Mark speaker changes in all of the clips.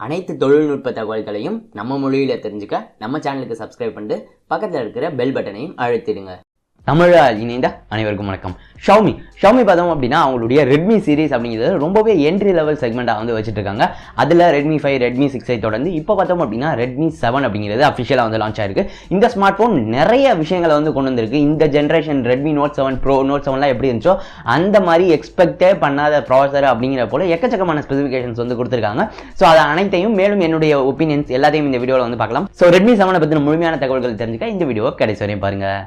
Speaker 1: அனைத்து தொழில்நுட்ப தகவல்களையும் நம்ம மொழியில தெரிஞ்சுக்க நம்ம சேனலுக்கு சப்ஸ்கிரைப் பண்ணிட்டு பக்கத்தில் இருக்கிற பெல் பட்டனையும் அழுத்திடுங்க. தமிழால் இணைந்த அனைவருக்கும் வணக்கம். ஷாமி பார்த்தோம் அப்படின்னா அவங்களுடைய ரெட்மி சீரிஸ் அப்படிங்கிறது ரொம்பவே என்ட்ரி லெவல் செக்மெண்ட்டாக வந்து வச்சுட்டு இருக்காங்க. அதில் ரெட்மி 5 ரெட்மி 6 தொடர்ந்து இப்போ பார்த்தோம் அப்படின்னா ரெட்மி 7 அப்படிங்கிறது அஃபிஷியலாக வந்து லான்ச் ஆயிருக்கு. இந்த ஸ்மார்ட் ஃபோன் நிறைய விஷயங்களை வந்து கொண்டு வந்திருக்கு. இந்த generation Redmi note 7 pro note 7லாம் எப்படி இருந்துச்சோ அந்த மாதிரி எக்ஸ்பெக்டே பண்ணாத ப்ராசஸர் அப்படிங்கிற போல எக்கச்சக்கமான ஸ்பெசிஃபிகேஷன்ஸ் வந்து கொடுத்துருக்காங்க. ஸோ அதை அனைத்தையும் மேலும் என்னுடைய ஒப்பீனியன்ஸ் எல்லாத்தையும் இந்த வீடியோவில் வந்து பார்க்கலாம். ஸோ ரெட்மி 7 பற்றின முழுமையான தகவல்கள் தெரிஞ்சுக்க இந்த வீடியோ கடைசி வரையும் பாருங்க.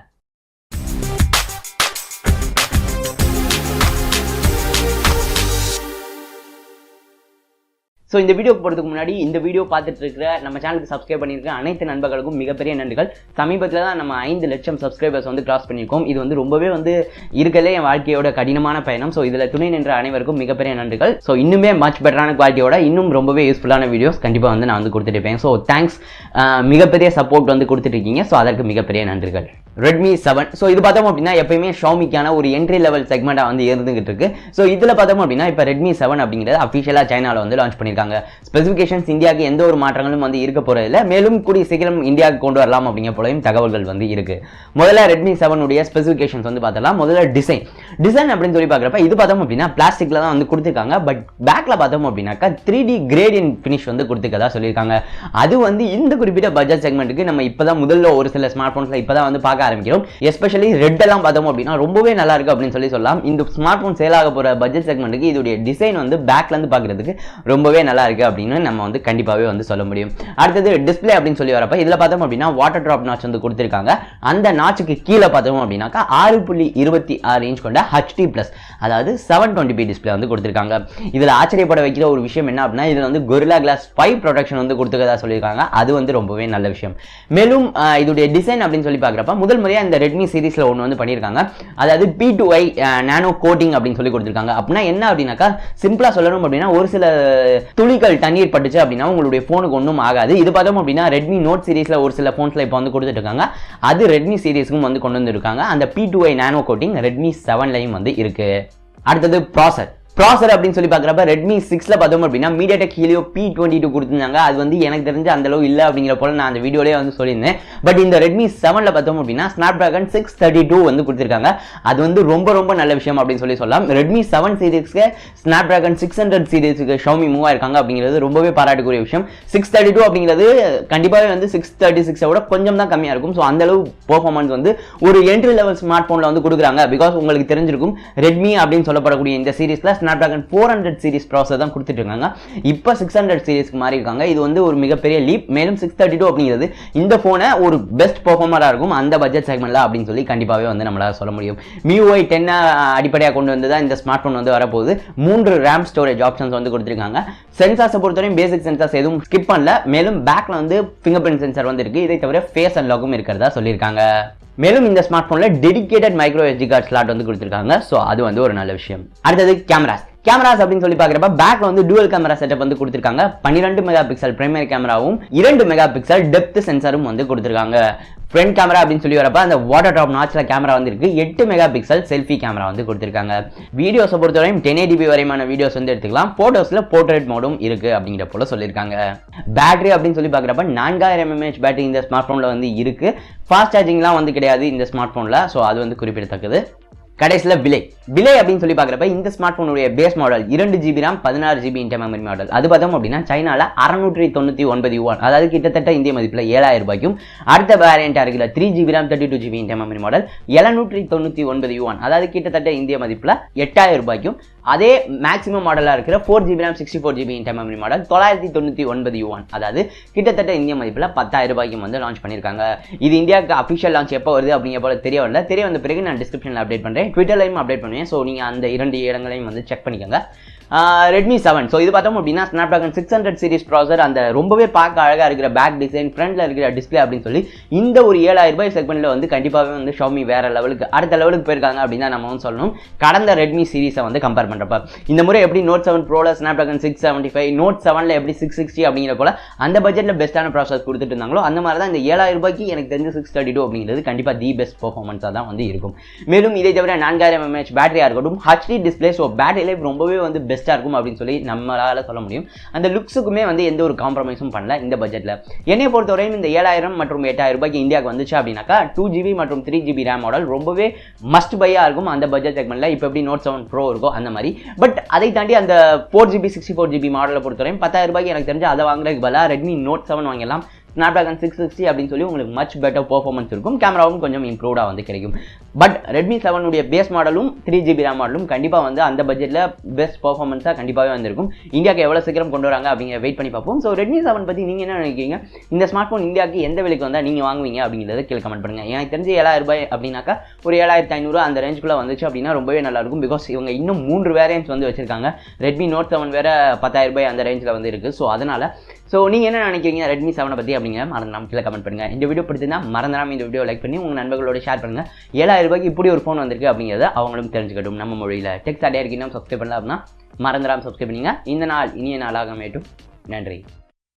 Speaker 1: ஸோ இந்த வீடியோ போகிறதுக்கு முன்னாடி இந்த வீடியோ பார்த்துட்டு இருக்கிற நம்ம சேனலுக்கு சப்ஸ்கிரைப் பண்ணியிருக்க அனைத்து நண்பர்களுக்கும் மிகப்பெரிய நன்றிகள். சமீபத்தில் தான் நம்ம 5 லட்சம் சப்ஸ்கிரைபர்ஸ் வந்து கிராஸ் பண்ணியிருக்கோம். இது வந்து ரொம்பவே வந்து இருக்கிறதே என் வாழ்க்கையோட கடினமான பயணம். ஸோ இதில் துணை நின்ற அனைவருக்கும் மிகப்பெரிய நன்றிகள். ஸோ இன்னுமே மச் பெட்டரான குவாலிட்டியோட இன்னும் ரொம்பவே யூஸ்ஃபுல்லான வீடியோஸ் கண்டிப்பாக வந்து நான் வந்து கொடுத்துட்டு இருப்பேன். ஸோ தேங்க்ஸ், மிகப்பெரிய சப்போர்ட் வந்து கொடுத்துட்டு இருக்கீங்க. ஸோ அதற்கு மிகப்பெரிய நன்றிகள். ரெட்மி 7 ஸோ இது பார்த்தோம் அப்படின்னா எப்பயுமே ஷாமிக்கான ஒரு என்ட்ரி லெவல் செக்மெண்ட்டாக வந்து இருந்துகிட்டு இருக்கு. ஸோ இதில் பார்த்தோம் அப்படின்னா இப்போ ரெட்மி 7 அப்படிங்கிறது அஃபிஷியலாக சைனாவில் வந்து லான்ச் பண்ணியிருக்காங்க. ஸ்பெசிஃபிகேஷன்ஸ் இந்தியாவுக்கு எந்த ஒரு மாற்றங்களும் வந்து இருக்க போறதில்லை. மேலும் கூடிய சீக்கிரம் இந்தியாவுக்கு கொண்டு வரலாம் அப்படிங்கிற போலையும் தகவல்கள் வந்து இருக்கு. முதல்ல ரெட்மி 7 உடைய ஸ்பெசிஃபிகேஷன்ஸ் வந்து பார்த்தலாம். முதல்ல டிசைன் அப்படின்னு சொல்லி பார்க்குறப்ப இது பார்த்தோம் அப்படின்னா பிளாஸ்டிக்ல தான் வந்து கொடுத்துருக்காங்க. பட் பேக்ல பார்த்தோம் அப்படின்னாக்கா 3D கிரேடியன்ட் ஃபினிஷ் வந்து கொடுத்துருக்கதா சொல்லியிருக்காங்க. அது வந்து இந்த குறிப்பிட்ட பட்ஜெட் செக்மெண்ட்டுக்கு நம்ம இப்போதான் முதல்ல ஒரு சில ஸ்மார்ட் போன்ஸ்ல இப்போதான் வந்து பார்க்க ஆரம்பிக்கிறோம். எஸ்பெஷலி ரெட் எல்லாம் பார்த்தோம் அப்படின்னா ரொம்பவே நல்லா இருக்கு அப்படின்னு சொல்லலாம். இந்த ஸ்மார்ட் போன் சேல் ஆக போற பட்ஜெட் செக்மெண்ட்டுக்கு இதோடைய டிசைன் வந்து பேக்ல இருந்து பார்க்கறதுக்கு ரொம்பவே நல்லா இருக்கு அப்படின்னு நம்ம வந்து கண்டிப்பாவே வந்து சொல்ல முடியும். அடுத்தது டிஸ்பிளே அப்படின்னு சொல்லி வரப்ப இதுல பார்த்தோம் அப்படின்னா வாட்டர் டிராப் நாட்ச் வந்து கொடுத்திருக்காங்க. அந்த நாட்சுக்கு கீழே பார்த்தோம் அப்படின்னாக்கா 6.26 இன்ச் கொண்ட HD+, அதாவது 720p டிஸ்பிளே வந்து கொடுத்திருக்காங்க. இதுல ஆச்சரியப்பட வைக்கிற ஒரு விஷயம் என்ன அப்படின்னா இதுல வந்து Gorilla Glass 5 ப்ரொடெக்ஷன் வந்து கொடுத்துக்கதா சொல்லியிருக்காங்க. அது வந்து ரொம்பவே நல்ல விஷயம். மேலும் இதோடைய டிசைன் அப்படின்னு சொல்லி பார்க்குறப்ப முதல் முறையா இந்த ரெட்மி சீரிஸ்ல ஒன்று வந்து பண்ணியிருக்காங்க. அதாவது P2i நானோ கோட்டிங் அப்படின்னு சொல்லி கொடுத்திருக்காங்க. அப்படின்னா என்ன அப்படின்னாக்கா சிம்பிளா சொல்லணும் அப்படின்னா ஒரு சில துளிகள் தண்ணீர் பட்டுச்சு அப்படின்னா உங்களுடைய போனுக்கு ஒன்றும் ஆகாது. இது பார்த்தோம் அப்படின்னா ரெட்மி நோட் சீரிஸ்ல ஒரு சில போன்ஸ்ல இப்போ வந்து கொடுத்துட்டு இருக்காங்க. அது ரெட்மி சீரிஸ்க்கும் வந்து கொண்டு வந்திருக்காங்க. அந்த P2i நானோ கோட்டிங் ரெட்மி 7லையும் வந்து இருக்கு. அடுத்தது ப்ராசர் அப்படின்னு சொல்லி பார்க்குறப்ப ரெட்மி 6ல பார்த்தோம் அப்படின்னா MediaTek Helio P22 கொடுத்துருந்தாங்க. அது வந்து எனக்கு தெரிஞ்ச அந்த அளவு இல்லை அப்படிங்கிற போல நான் அந்த வீடியோலேயே வந்து சொல்லியிருந்தேன். பட் இந்த ரெட்மி 7ல பார்த்தோம் அப்படின்னா Snapdragon 632 வந்து கொடுத்துருக்காங்க. அது வந்து ரொம்ப ரொம்ப நல்ல விஷயம் அப்படின்னு சொல்லலாம். ரெட்மி 7 சீரிஸ்க்கு Snapdragon 600 சீரிஸ்க்கு ஷாமி மூவ் ஆயிருக்காங்க அப்படிங்கிறது ரொம்பவே பாராட்டுக்குரிய விஷயம். 632 அப்படிங்கிறது கண்டிப்பாகவே வந்து 636 விட கொஞ்சம் தான் கம்மியாக இருக்கும். ஸோ அந்த அளவு பெர்ஃபார்மன்ஸ் வந்து ஒரு என்ட்ரி லெவல் ஸ்மார்ட் போன்ல வந்து கொடுக்குறாங்க. பிகாஸ் உங்களுக்கு தெரிஞ்சிருக்கும் ரெட்மி அப்படின்னு சொல்லப்படக்கூடிய இந்த சீரிஸ்ல Snapdragon 400 சீரிஸ் ப்ராசஸர் தான் கொடுத்துட்டு இருக்காங்க. இப்போ 600 சீரிஸ்க்கு மாறி இருக்காங்க. இது வந்து ஒரு மிகப்பெரிய லீப். மேலும் 632 அப்படிங்கிறது இந்த போனை ஒரு பெஸ்ட் பெர்ஃபார்மரா இருக்கும் அந்த பட்ஜெட் செக்மெண்ட்ல அப்படின்னு சொல்லி கண்டிப்பாவே வந்து நம்மளால சொல்ல முடியும். MIUI 10 அடிப்படையாக கொண்டு வந்து தான் இந்த ஸ்மார்ட் போன் வந்து வரப்போகுது. 3 RAM ஸ்டோரேஜ் ஆப்ஷன்ஸ் வந்து கொடுத்துருக்காங்க. சென்சார்ஸை பொறுத்தவரையும் பேசிக் சென்சார்ஸ் எதுவும் ஸ்கிப் பண்ணல. மேலும் பேக்ல வந்து ஃபிங்கர் பிரிண்ட் சென்சார் வந்து இருக்கு. இதை தவிர ஃபேஸ் அன்லாக்கும் இருக்கிறதா சொல்லியிருக்காங்க. மேலும் இந்த ஸ்மார்ட் போன்ல dedicated micro SD card slot வந்து கொடுத்திருக்காங்க. சோ அது வந்து ஒரு நல்ல விஷயம். அடுத்தது கேமராஸ் அப்படின்னு சொல்லி பார்க்குறப்ப பேக்ல வந்து டூவல் கேமரா செட்டப் வந்து கொடுத்திருக்காங்க. 12 மெகா பிக்சல் பிரைமரி கேமராவும் 2 மெகா பிக்சல் டெப்த் சென்சாரும் வந்து கொடுத்திருக்காங்க. ஃப்ரண்ட் கேமரா அப்படின்னு சொல்லி வரப்ப அந்த வாட்டர் ட்ராப் நாட்ச்ல கேமரா வந்து இருக்கு. 8 மெகா பிக்சல் செல்ஃபி கேமரா வந்து கொடுத்திருக்காங்க. வீடியோஸை பொறுத்தவரையும் 1080p வரைமான வீடியோஸ் வந்து எடுத்துக்கலாம். போட்டோஸ்ல போர்ட்ரேட் மோடும் இருக்கு அப்படிங்கிற போல சொல்லியிருக்காங்க. பேட்டரி அப்படின்னு சொல்லி பார்க்குறப்ப 4000 mAh பேட்டரி இந்த ஸ்மார்ட் போன்ல வந்து இருக்கு. ஃபாஸ்ட் சார்ஜிங்லாம் வந்து கிடையாது இந்த ஸ்மார்ட் போன்ல. ஸோ அது வந்து குறிப்பிடத்தக்கது. கடைசியில் விலை அப்படின்னு சொல்லி பார்க்குறப்ப இந்த ஸ்மார்ட் போனுடைய base model 2GB RAM 16GB inter memory model. அது பார்த்தோம் அப்படின்னா சைனால 699 yuan, அதாவது கிட்டத்தட்ட இந்திய மதிப்பில் 7000 ரூபாய்க்கும். அடுத்த வேரியண்டா இருக்கிற 3GB RAM 32GB inter memory model 799 yuan, அதாவது கிட்டத்தட்ட இந்திய மதிப்பில் 8000 ரூபாய்க்கும். அதே மேக்ஸிமம் மாடலாக இருக்கிற 4GB RAM 64GB inter memory model 999 yuan, அதாவது கிட்டத்தட்ட இந்திய மதிப்பில் 10,000 ரூபாய்க்கும் வந்து லான்ச் பண்ணியிருக்காங்க. இது இந்தியாவுக்கு அஃபிஷியல் லான்ச் எப்போ வருது அப்படிங்கிற போல தெரிய வந்த பிறகு நான் டிஸ்கிரிப்ஷனில் அப்டேட் பண்ணுறேன். ட்விட்டர்லையும் அப்டேட் பண்ணுவேன். ஸோ நீங்கள் அந்த 2 இடங்களையும் வந்து செக் பண்ணிக்கோங்க. ரெட்மி 7 ஸோ இது பார்த்தோம் அப்படின்னா Snapdragon 600 சீரிஸ் ப்ராசர், அந்த ரொம்பவே பார்க்க அழகாக இருக்கிற பேக் டிசைன், ஃப்ரண்ட்ல இருக்கிற டிஸ்பிளே அப்படின்னு சொல்லி இந்த ஒரு 7000 ரூபாய் செக்மெண்ட்ல வந்து கண்டிப்பாகவே வந்து ஷாமி வேற லெவலுக்கு அடுத்த லெவலுக்கு போயிருக்காங்க அப்படின்னு தான் நம்ம வந்து சொல்லணும். கடந்த ரெட்மி சீரிஸை வந்து கம்பேர் பண்ணுறப்ப இந்த முறை எப்படி நோட் 7 ப்ரோல Snapdragon 675, நோட் 7ல எப்படி 660 அப்படிங்கிற போல அந்த பட்ஜெட்ல பெஸ்ட்டான ப்ராசஸ் கொடுத்துட்டு இருந்தாங்களோ அந்த மாதிரி தான் இந்த 7000 ரூபாய்க்கு எனக்கு தெரிஞ்ச 632 அப்படிங்கிறது கண்டிப்பாக தி பெஸ்ட் பெர்ஃபார்மன்ஸாக தான் வந்து இருக்கும். மேலும் இதை தவிர 4000 mAh பேட்டரியாக இருக்கட்டும், HD display, so battery life ரொம்பவே வந்து பெஸ்ட் பெஸ்ட்டாக இருக்கும் அப்படின்னு சொல்லி நம்மளால் சொல்ல முடியும். அந்த லுக்ஸுக்குமே வந்து எந்த ஒரு காம்ப்ரமைஸும் பண்ணல இந்த பட்ஜெட்டில். என்னையை பொறுத்தவரையும் இந்த 7000 மற்றும் 8000 ரூபாய்க்கு இந்தியாவுக்கு வந்துச்சு அப்படின்னாக்கா 2GB மற்றும் 3GB ரேம் மாடல் ரொம்பவே மஸ்ட் பையாக இருக்கும் அந்த பட்ஜெட் செக்மெண்ட்டில். இப்போ எப்படி Note 7 Pro இருக்கோ அந்த மாதிரி. பட் அதை தாண்டி அந்த 4GB 64GB மாடலை பொறுத்தவரையும் 10,000 ரூபாய்க்கு எனக்கு தெரிஞ்சு அதை வாங்குறதுக்கு பதிலாக Redmi Note 7 வாங்கிடலாம். Snapdragon 660 அப்படின்னு சொல்லி உங்களுக்கு மச் பெட்டர் பெர்ஃபார்மன்ஸ் இருக்கும். கேமராவும் கொஞ்சம் இம்ப்ரூவ்டாக வந்து கிடைக்கும். பட் Redmi 7 உடைய பேஸ் மாடலும் 3GB ரேம் மாடலும் கண்டிப்பாக வந்து அந்த பட்ஜெட்டில் பெஸ்ட் பெர்ஃபார்மன்ஸாக கண்டிப்பாகவே வந்திருக்கும். இந்தியாவுக்கு எவ்வளோ சீக்கிரம் கொண்டு வராங்க அப்படிங்கிற வெயிட் பண்ணி பார்ப்போம். ஸோ Redmi 7 பற்றி நீங்கள் என்ன நினைக்கிறீங்க? இந்த ஸ்மார்ட் ஃபோன் இந்தியாவுக்கு எந்த விலைக்கு வந்தால் நீங்கள் வாங்குவீங்க அப்படிங்கிறத கீழே கமெண்ட் பண்ணுங்கள். எனக்கு தெரிஞ்சு 7000 ரூபாய் அப்படின்னாக்கா ஒரு 7500 அந்த ரேஞ்சுக்குள்ளே வந்துச்சு அப்படின்னா ரொம்பவே நல்லாயிருக்கும். பிகாஸ் இவங்க இன்னும் 3 வேரியன்ட்ஸ் வந்து வச்சிருக்காங்க. Redmi Note 7 வேறு 10,000 ரூபாய் அந்த ரேஞ்சில் வந்து இருக்குது. ஸோ அதனால் நீங்கள் என்ன நினைக்கிறீங்க Redmi 7 பற்றி அப்படிங்கிற மறந்துடாம கீழே கமெண்ட் பண்ணுங்கள். இந்த வீடியோ பிடிச்சிருந்தா மறந்துடாம இந்த வீடியோ லைக் பண்ணி உங்கள் நண்பர்களோட ஷேர் பண்ணுங்கள். 7000 ரூபாய்க்கு இப்படி ஒரு ஃபோன் வந்திருக்கு அப்படிங்கிறத அவங்களும் தெரிஞ்சுக்கட்டும் நம்ம மொழியில். Satire இன்னும் சப்ஸ்கிரைப் பண்ணலாம் அப்படின்னா மறந்துடாம சப்ஸ்கிரைப் பண்ணிங்க. இந்த நாள் இனிய நாளாக அமையட்டும். நன்றி.